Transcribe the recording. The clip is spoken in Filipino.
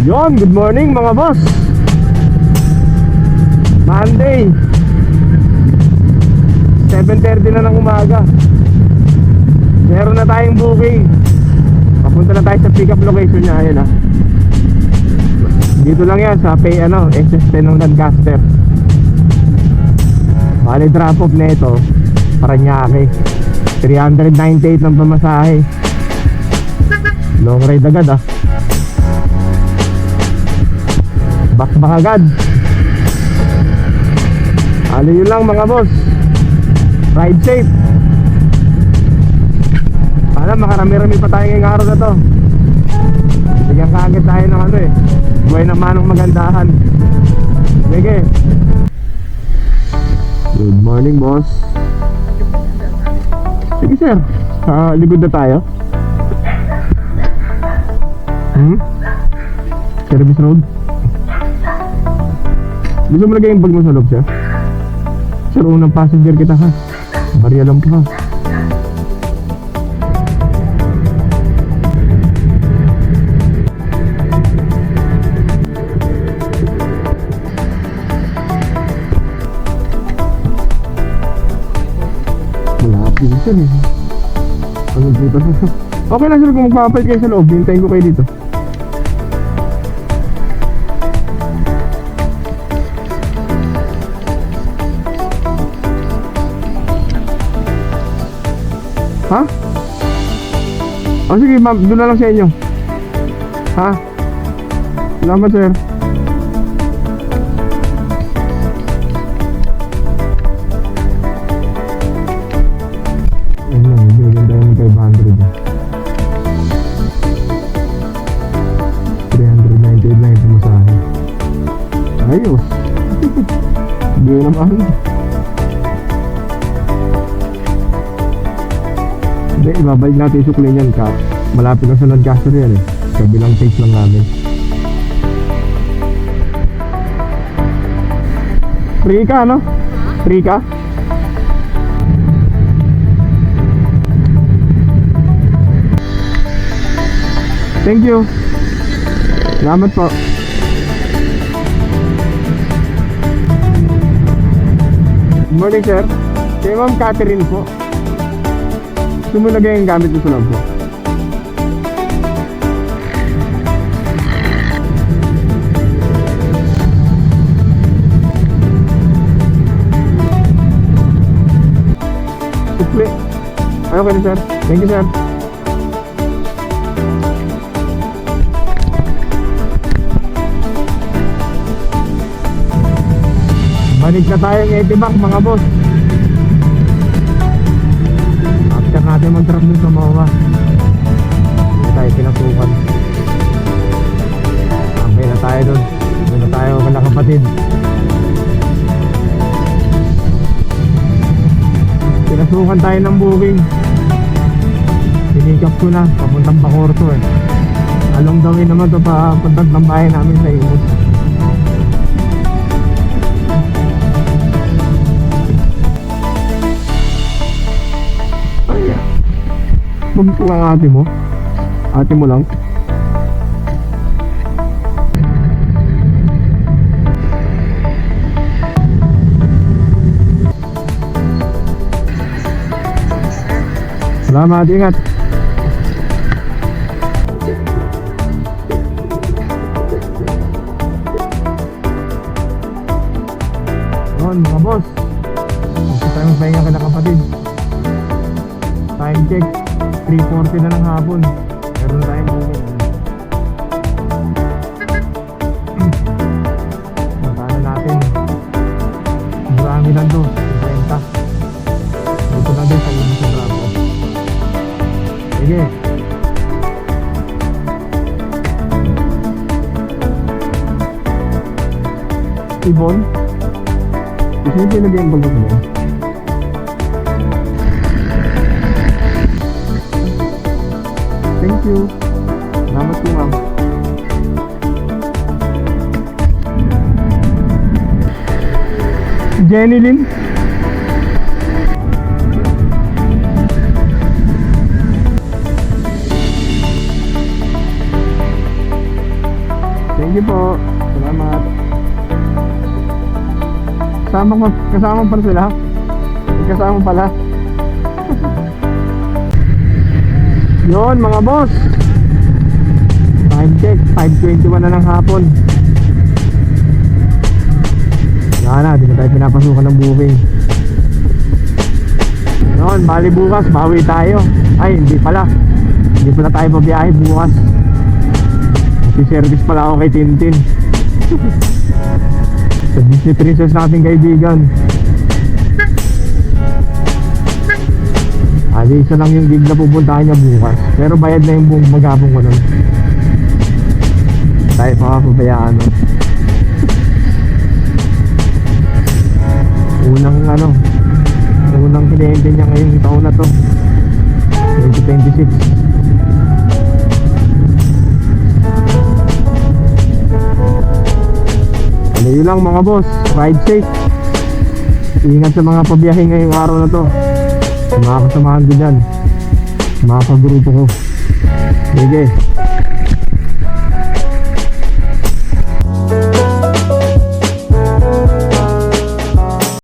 Yon, good morning mga boss. Monday 7:30 na ng umaga. Meron na tayong booking. Papunta na tayo sa pick up location niya. Ayan ah. Dito lang yan sa SS10 ng Lancaster. Bali drop off na ito Paranaque, 398 ng pamasahe. Long ride agad ah. Bakbak agad. Ano yun lang mga boss. Ride safe. Para makarami-rami pa tayo ngayong araw na to. Bigyan kaagad tayo ng buhay ng manong magandahan. Sige. Good morning boss. Sige sir, sa likod na tayo. Service road. Gusto mo lagay yung bag mo sa loob sir? Sir, unang passenger kita ha. Barya lang pa ha. Malapit sir eh. Anong puta sa okay lang sir kung magpapalit kayo sa loob. Hintayin ko kayo dito. Ha? O sige ma'am, doon na lang sa inyo. Ha? Salamat sir. Ayun lang, binigyan tayo ng 500 398 lang ito masahe. Ayos. Hindi naman. Hindi, ibabalik natin yung sukli niyan ka. Malapit lang sa Lancaster yan eh. Kabilang taste lang namin. Free ka no? Free ka? Thank you. Salamat po. Good morning sir. Kay Ma'am Catherine po. Gusto mo lagay yung gamit mo sa loob po? Sukli. Ay, okay na sir. Thank you sir. Balik na tayo ng Etibac mga boss. After natin mag-drop dun sa Mawa, hindi tayo pinasukan. Ambay na tayo dun. Doon na tayo mga kapatid. Pinasukan tayo ng booking. Sinikap ko na papuntang Bacorto eh. Along the way naman ito pa papuntang ng bahay namin sa Imus. Magpuka ang ate mo. Ate mo lang. Salamat, ingat. Yun mga boss, gusto tayong pahinga ka na kapatid. Time check 3:40 na ng hapon. Meron tayong booking. Magkano natin? Marami lang to 30. Dito na din sa inyo sa Bravo. Sige. Ibon, gusto nyo pinagay ang bago ko. Thank you. Salamat po ma'am. Jenny Lynn. Thank you po. Salamat. Kasama pala sila. Kasama pala. Yun mga boss. Time check, 5:21 na ng hapon. Wala na, di na tayo pinapasukan ng booking. Yun, bali bukas, bawi tayo. Ay, hindi pala. Hindi pala tayo pabiyahe bukas. Service pala ako kay Tintin. Sa Disney Princess nating kaibigan. Isa lang yung gig na pupuntahan niya bukas. Pero bayad na yung buong maghapon ko nun. Tayo papabayaan no? Unang kinente niya ngayong taon na to, 2026. Ano yun lang mga boss, ride safe. Ingat sa mga pabiyahe ngayong araw na to. Sa mga kasamahan ko dyan, sa mga kagrupo ko. Sige.